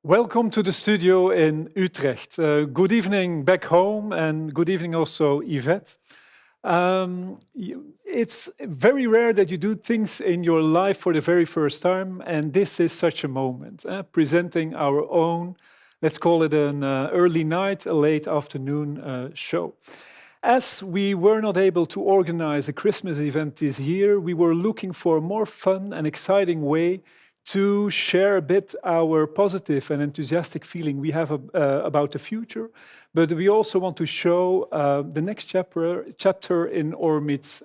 Welcome to the studio in Utrecht. Good evening back home and good evening also, Yvette. It's very rare that you do things in your life for the very first time, and this is such a moment, presenting our own, let's call it an early night, a late afternoon show. As we were not able to organize a Christmas event this year, we were looking for a more fun and exciting way to share a bit our positive and enthusiastic feeling we have about the future, but we also want to show the next chapter in Ormit's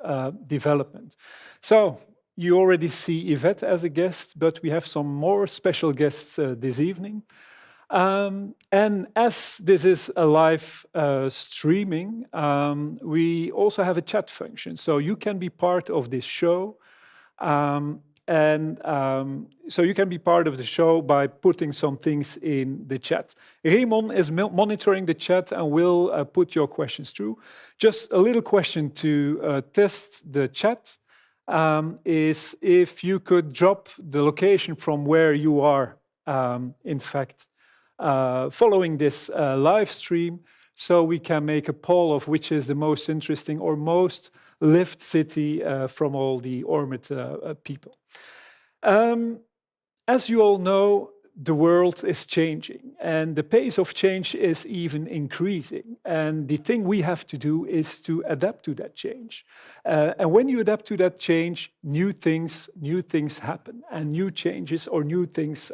development. So you already see Yvette as a guest, but we have some more special guests this evening. And as this is a live streaming, we also have a chat function, so you can be part of this show. So you can be part of the show by putting some things in the chat. Raymond is monitoring the chat and will put your questions through. Just a little question to test the chat is if you could drop the location from where you are, in fact, following this live stream, so we can make a poll of which is the most interesting or most lived city from all the Ormit people. As you all know, the world is changing and the pace of change is even increasing. And the thing we have to do is to adapt to that change. And when you adapt to that change, new things happen and new changes or new things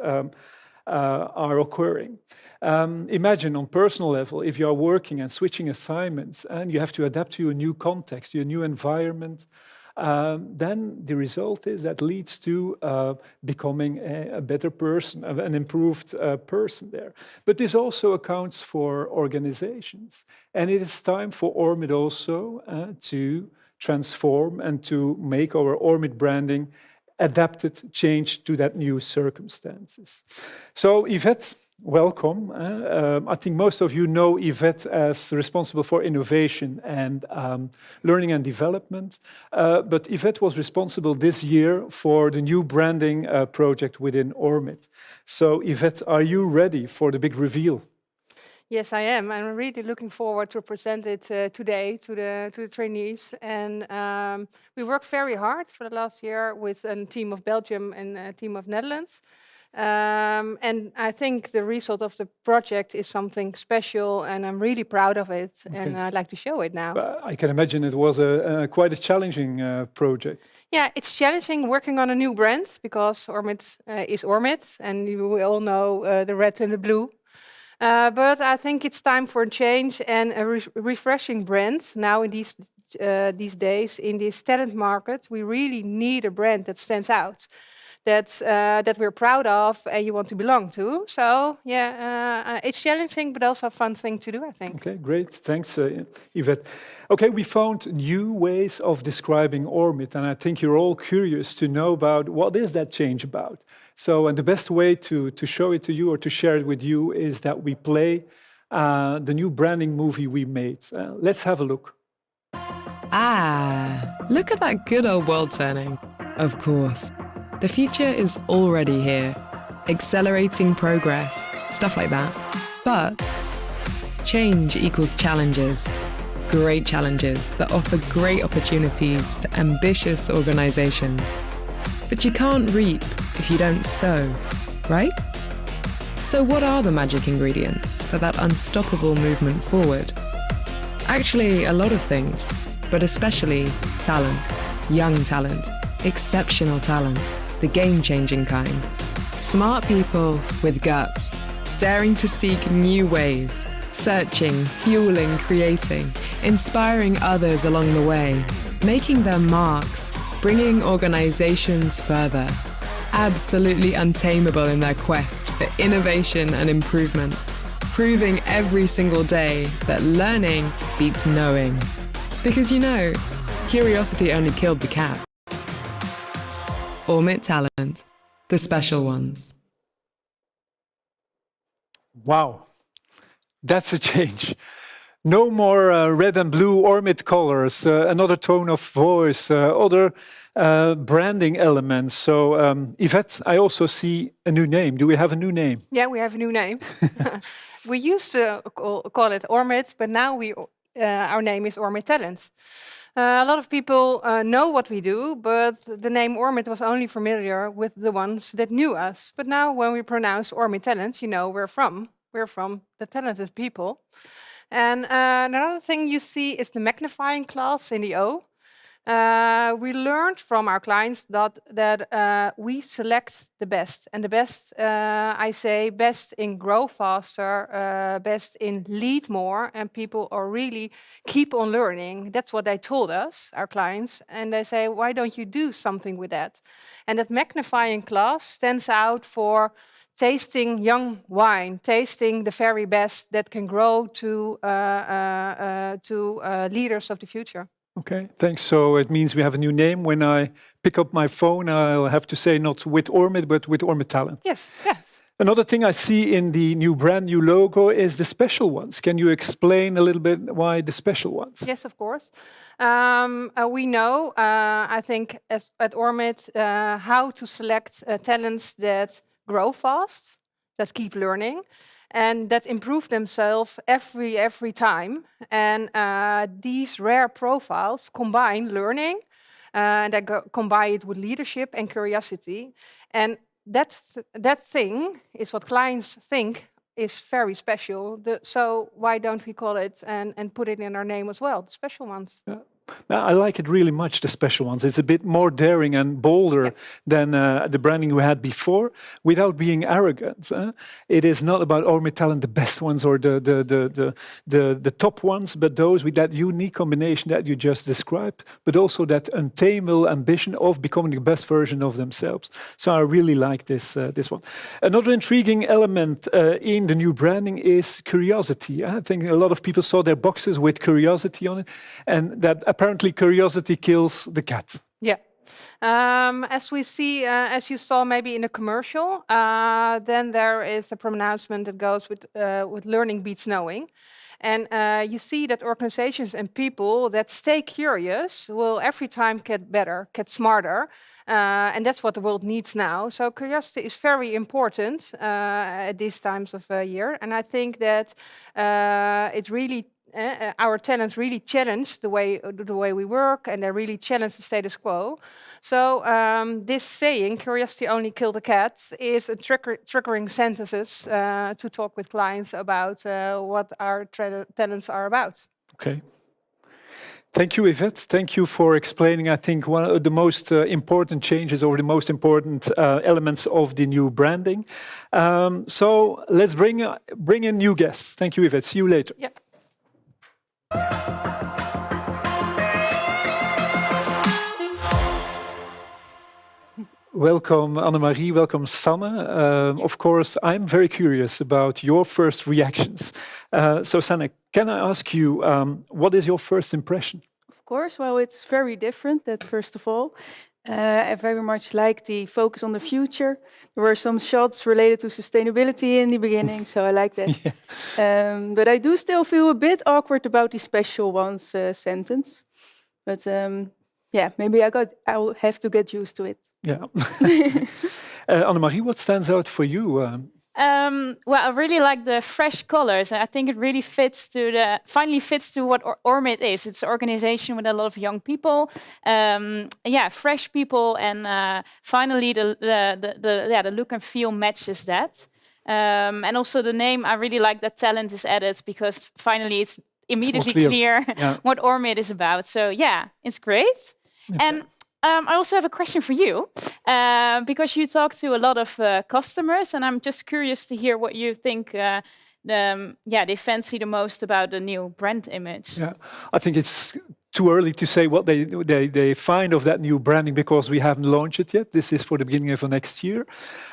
are occurring. Imagine on personal level, if you are working and switching assignments and you have to adapt to a new context, to a new environment, then the result is that leads to becoming a better person, an improved person there. But this also accounts for organizations. And it is time for Ormit also to transform and to make our Ormit branding adapted, changed to that new circumstances. So Yvette, welcome. I think most of you know Yvette as responsible for innovation and learning and development, but Yvette was responsible this year for the new branding project within Ormit. So Yvette, are you ready for the big reveal? Yes, I am. I'm really looking forward to present it today to the trainees. And we worked very hard for the last year with a team of Belgium and a team of Netherlands. And I think the result of the project is something special, and I'm really proud of it. Okay. And I'd like to show it now. I can imagine it was quite a challenging project. Yeah, it's challenging working on a new brand because Ormit is Ormit, and you all know the red and the blue. But I think it's time for a change and a refreshing brand. Now in these days, in this talent market, we really need a brand that stands out, that we're proud of and you want to belong to. So yeah, it's challenging, but also a fun thing to do, I think. Okay, great. Thanks, Yvette. Okay, we found new ways of describing Ormit, and I think you're all curious to know about what is that change about. So, and the best way to show it to you or to share it with you is that we play the new branding movie we made. Let's have a look. Ah, look at that good old world turning. Of course. The future is already here. Accelerating progress, stuff like that. But change equals challenges. Great challenges that offer great opportunities to ambitious organizations. But you can't reap if you don't sow, right? So what are the magic ingredients for that unstoppable movement forward? Actually, a lot of things, but especially talent, young talent, exceptional talent, the game-changing kind. Smart people with guts, daring to seek new ways, searching, fueling, creating, inspiring others along the way, making their marks, bringing organizations further, absolutely untamable in their quest for innovation and improvement, proving every single day that learning beats knowing. Because you know, curiosity only killed the cat. Ormit Talent, the special ones. Wow, that's a change. No more red and blue Ormit colors, another tone of voice, other branding elements. So, Yvette, I also see a new name. Do we have a new name? Yeah, we have a new name. We used to call it Ormit, but now our name is Ormit Talent. A lot of people know what we do, but the name Ormit was only familiar with the ones that knew us. But now when we pronounce Ormit Talent, you know where we're from. We're from the talented people. And another thing you see is the magnifying glass in the O. We learned from our clients that we select the best. And the best, I say, best in grow faster, best in lead more, and people are really keep on learning. That's what they told us, our clients. And they say, why don't you do something with that? And that magnifying glass stands out for tasting young wine, tasting the very best that can grow to leaders of the future. Okay, thanks. So it means we have a new name. When I pick up my phone, I'll have to say not with Ormit, but with Ormit Talent. Yes, yeah. Another thing I see in the new brand new logo is the special ones. Can you explain a little bit why the special ones? Yes, of course. We know, I think, at Ormit, how to select talents that grow fast, that keep learning, and that improve themselves every time. And these rare profiles combine learning, and they combine it with leadership and curiosity. And that thing is what clients think is very special. So why don't we call it and put it in our name as well, the special ones? Yeah. I like it really much, the special ones. It's a bit more daring and bolder than the branding we had before, without being arrogant. It is not about Ormit Talent, the best ones or the top ones, but those with that unique combination that you just described, but also that untamable ambition of becoming the best version of themselves. So I really like this one. Another intriguing element in the new branding is curiosity. I think a lot of people saw their boxes with curiosity on it, and that apparently curiosity kills the cat. Yeah. As we see, as you saw maybe in a commercial, then there is a pronouncement that goes with learning beats knowing. And you see that organizations and people that stay curious will every time get better, get smarter. And that's what the world needs now. So curiosity is very important at these times of year. And I think that it really our talents really challenge the way we work, and they really challenge the status quo. So this saying, "Curiosity only killed the cat," is a triggering sentences to talk with clients about what our talents are about. Okay. Thank you, Yvette. Thank you for explaining, I think, one of the most important changes or the most important elements of the new branding. So let's bring in new guests. Thank you, Yvette. See you later. Yeah. Welcome, Annemarie. Welcome, Sanne. Of course, I'm very curious about your first reactions. So, Sanne, can I ask you, what is your first impression? Of course, well, it's very different, that first of all. I very much like the focus on the future. There were some shots related to sustainability in the beginning, so I like that. Yeah. But I do still feel a bit awkward about the special ones sentence. But yeah, maybe I'll have to get used to it. Yeah. Annemarie, what stands out for you? Well, I really like the fresh colors. I think it really finally fits to what Ormit is. It's an organization with a lot of young people. Yeah, fresh people, and finally the look and feel matches that. And also the name, I really like that talent is added, because finally it's immediately clear what Ormit is about. So yeah, it's great. Okay. And I also have a question for you, because you talk to a lot of customers, and I'm just curious to hear what you think they fancy the most about the new brand image. Yeah, I think it's too early to say what they find of that new branding because we haven't launched it yet. This is for the beginning of the next year.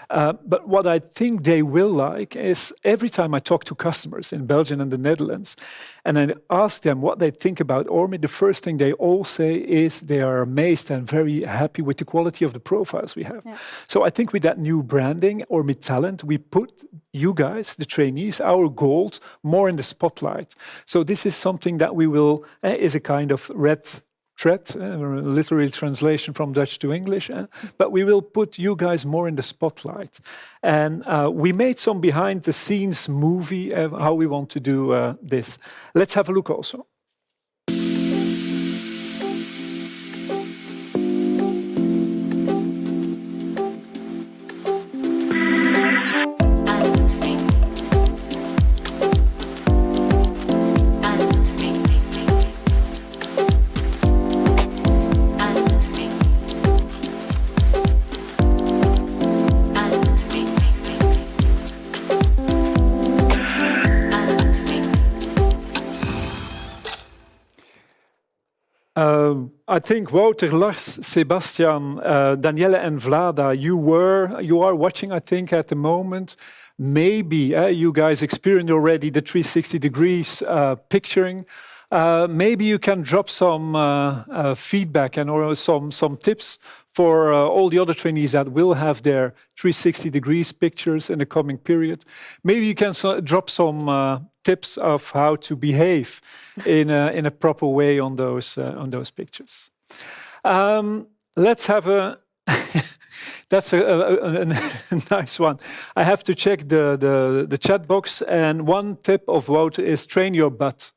But what I think they will like is every time I talk to customers in Belgium and the Netherlands, and I ask them what they think about Ormit, the first thing they all say is they are amazed and very happy with the quality of the profiles we have. Yeah. So I think with that new branding, Ormit Talent, we put you guys, the trainees, our gold, more in the spotlight. So this is something that we will, is a kind of red thread, literally translation from Dutch to English, but we will put you guys more in the spotlight. And we made some behind the scenes movie of how we want to do this. Let's have a look also. I think Wouter, Lars, Sebastian, Danielle and Vlada, you are watching, I think, at the moment. Maybe you guys experienced already the 360 degrees picturing. Maybe you can drop some feedback and or some tips for all the other trainees that will have their 360 degrees pictures in the coming period. Maybe you can drop some tips of how to behave in a proper way on those pictures. Let's have a. That's a nice one. I have to check the chat box, and one tip of Wouter is train your butt.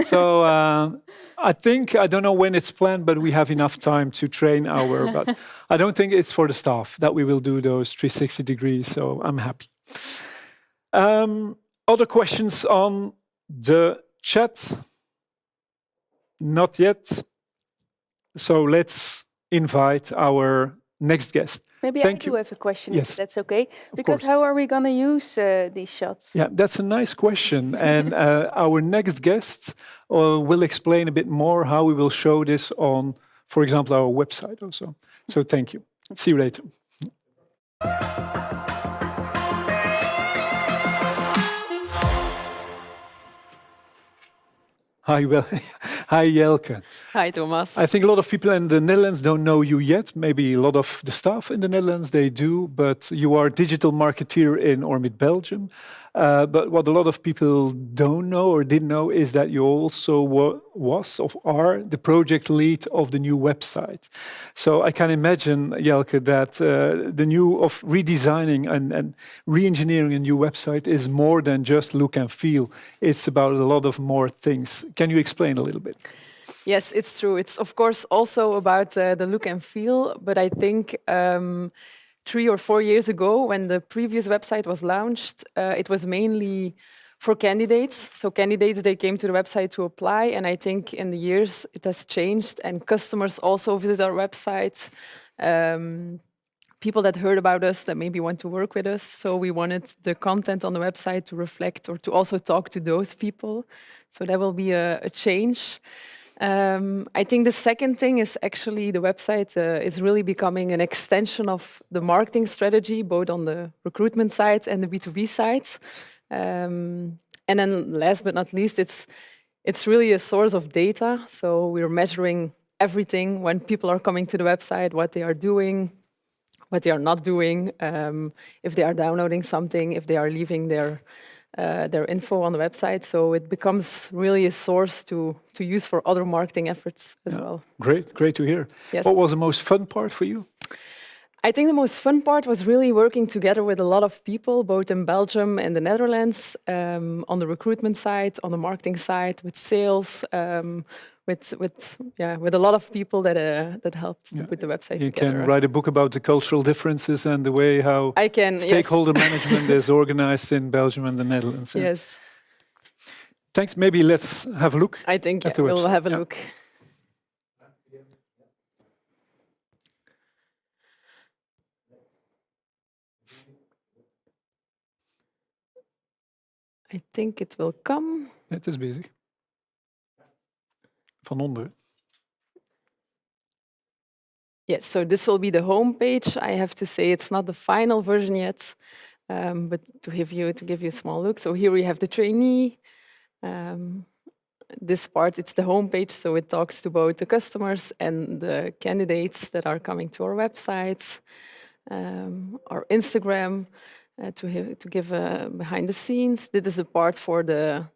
So I don't know when it's planned, but we have enough time to train our butt. I don't think it's for the staff that we will do those 360 degrees, so I'm happy. Other questions on the chat? Not yet. So let's invite our next guest. Maybe I do have a question, Yes. if that's okay. Because course. how are we going to use these shots? Yeah, that's a nice question. And our next guest will explain a bit more how we will show this on, for example, our website also. So thank you. See you later. Hi, hi Jelke. Hi, Thomas. I think a lot of people in the Netherlands don't know you yet. Maybe a lot of the staff in the Netherlands, they do. But you are a digital marketeer in Ormit Belgium. But what a lot of people don't know or didn't know is that you also are the project lead of the new website. So I can imagine, Jelke, that the new of redesigning and re-engineering a new website is more than just look and feel. It's about a lot of more things. Can you explain a little bit? Yes, it's true. It's of course also about the look and feel, but I think 3 or 4 years ago, when the previous website was launched, it was mainly for candidates. So candidates, they came to the website to apply, and I think in the years it has changed, and customers also visit our website. People that heard about us that maybe want to work with us. So we wanted the content on the website to reflect or to also talk to those people. So that will be a change. I think the second thing is actually the website is really becoming an extension of the marketing strategy, both on the recruitment side and the B2B side. And then last but not least, it's really a source of data. So we're measuring everything when people are coming to the website, what they are doing, what they are not doing, if they are downloading something, if they are leaving their info on the website. So it becomes really a source to use for other marketing efforts as well. Great to hear. Yes. What was the most fun part for you? I think the most fun part was really working together with a lot of people, both in Belgium and the Netherlands, on the recruitment side, on the marketing side, with sales, with a lot of people that helped to put the website you together. Can write a book about the cultural differences and the way how stakeholder management is organized in Belgium and the Netherlands. Yes. Thanks. Maybe let's have a look. I think at the we'll website. have a look. I think it will come. Het is bezig. Van onder. Yes, so this will be the home page. I have to say it's not the final version yet, but to give you a small look. So here we have the trainee. This part, it's the home page, so it talks to both the customers and the candidates that are coming to our websites, our Instagram, to give behind the scenes. This is a part for the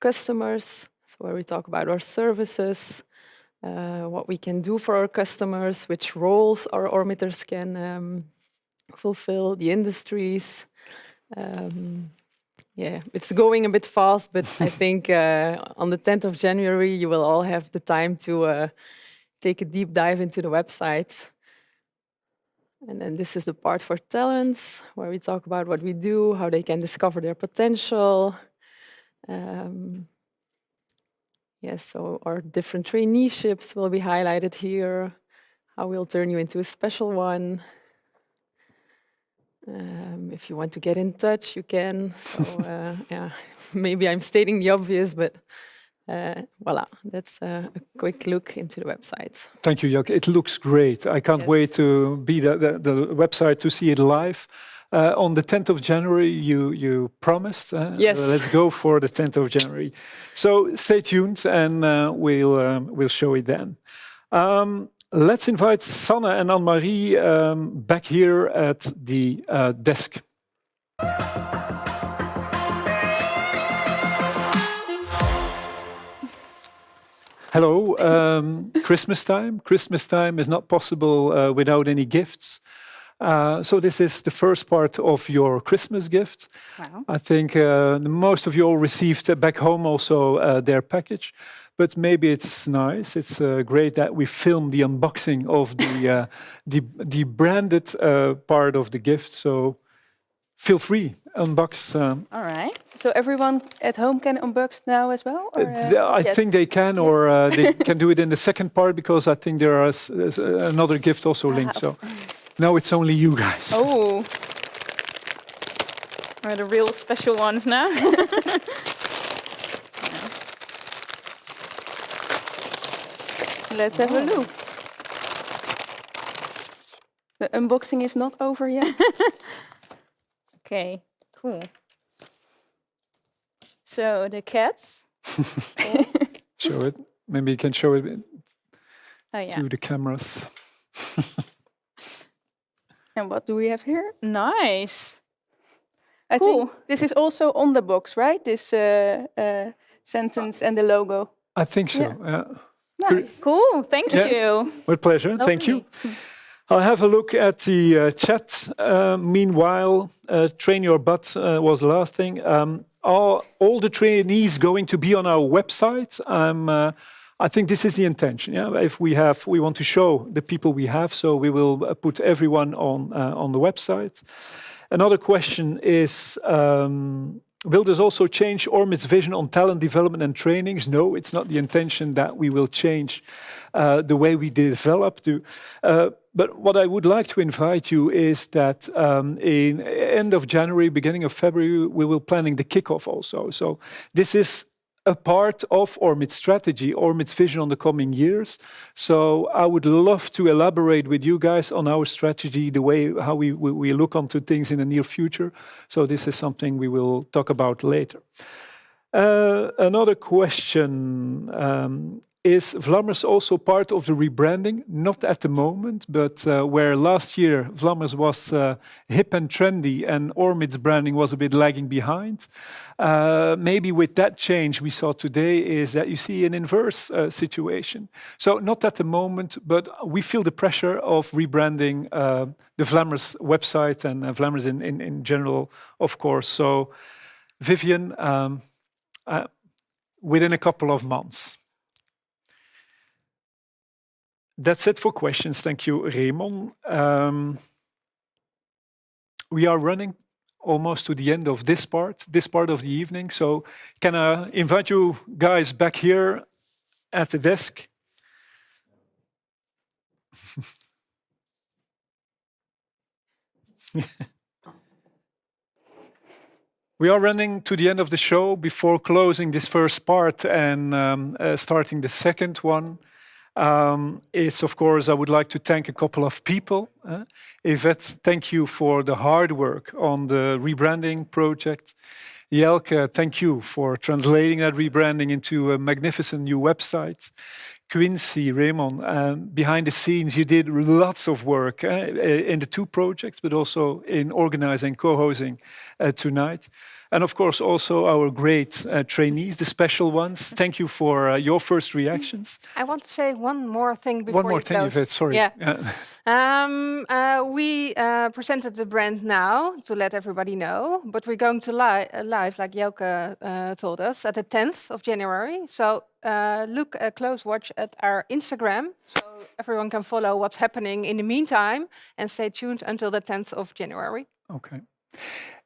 customers, so where we talk about our services, what we can do for our customers, which roles our Ormitters can fulfill, the industries. Yeah, it's going a bit fast, but I think on the 10th of January, you will all have the time to take a deep dive into the website. And then this is the part for talents, where we talk about what we do, how they can discover their potential. Yes, so our different traineeships will be highlighted here, how we'll turn you into a special one. If you want to get in touch, you can. So, yeah, maybe I'm stating the obvious, but voila, that's a quick look into the website. Thank you, Jelke. It looks great. I can't wait to be the website to see it live. On the 10th of January, you promised. Yes. Let's go for the 10th of January. So stay tuned, and we'll show it then. Let's invite Sanne and Anne-Marie back here at the desk. Hello, Christmas time. Christmas time is not possible without any gifts. So this is the first part of your Christmas gift. Wow. I think most of you all received back home also their package, but maybe it's nice. It's great that we filmed the unboxing of the branded part of the gift. So feel free, unbox. All right. So everyone at home can unbox now as well? Or, I yes. think they can, or they can do it in the second part, because I think there is another gift also linked. So now it's only you guys. Oh. Are the real special ones now? Let's have a look. The unboxing is not over yet. Okay, cool. So the cats. Show it. Maybe you can show it Oh yeah. to the cameras. And what do we have here? Nice. I Cool. think this is also on the box, right? This sentence and the logo. I think so. Yeah. Yeah. Nice. Cool. Thank Yeah. you. With pleasure. Thank you. Lovely. I'll have a look at the chat. Meanwhile, train your butt was the last thing. Are all the trainees going to be on our website? I think this is the intention. Yeah, if we want to show the people we have, so we will put everyone on the website. Another question is, will this also change Ormit's vision on talent development and trainings? No, it's not the intention that we will change the way we develop. But what I would like to invite you is that in end of January, beginning of February, we will planning the kickoff also. So this is a part of Ormit's strategy, Ormit's vision on the coming years. So I would love to elaborate with you guys on our strategy, the way how we look onto things in the near future. So this is something we will talk about later. Another question. Is Vlammers also part of the rebranding? Not at the moment, but where last year Vlammers was hip and trendy and Ormit's branding was a bit lagging behind. Maybe with that change we saw today is that you see an inverse situation. So not at the moment, but we feel the pressure of rebranding the Vlammers website and Vlammers in general, of course. So Vivian, within a couple of months. That's it for questions. Thank you, Raymond. We are running almost to the end of this part of the evening. So can I invite you guys back here at the desk? We are running to the end of the show before closing this first part and starting the second one. It's, of course, I would like to thank a couple of people. Yvette, thank you for the hard work on the rebranding project. Jelke, thank you for translating that rebranding into a magnificent new website. Quincy, Raymond, behind the scenes, you did lots of work in the two projects, but also in organizing, co-hosting tonight. And of course, also our great trainees, the special ones. Thank you for your first reactions. I want to say one more thing before One more you thing, close. Yvette, sorry. Yeah. We presented the brand now to let everybody know, but we're going to live, like Jelke told us, at the 10th of January. So look a close watch at our Instagram, so everyone can follow what's happening in the meantime, and stay tuned until the 10th of January. Okay.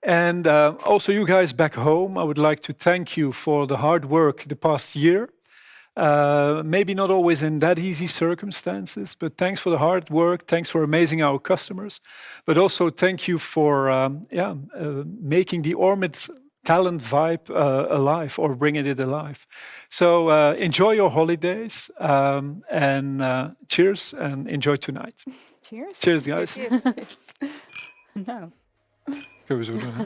And also you guys back home, I would like to thank you for the hard work the past year. Maybe not always in that easy circumstances, but thanks for the hard work. Thanks for amazing our customers. But also thank you for making the Ormit Talent vibe alive, or bringing it alive. So enjoy your holidays, and cheers, and enjoy tonight. Cheers. Cheers, guys. Cheers. No. Kunnen we zo doen, hè?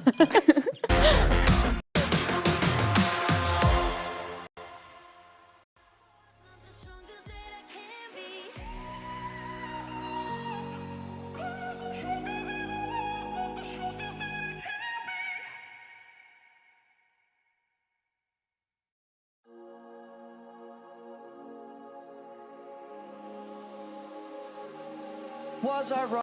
Was I right?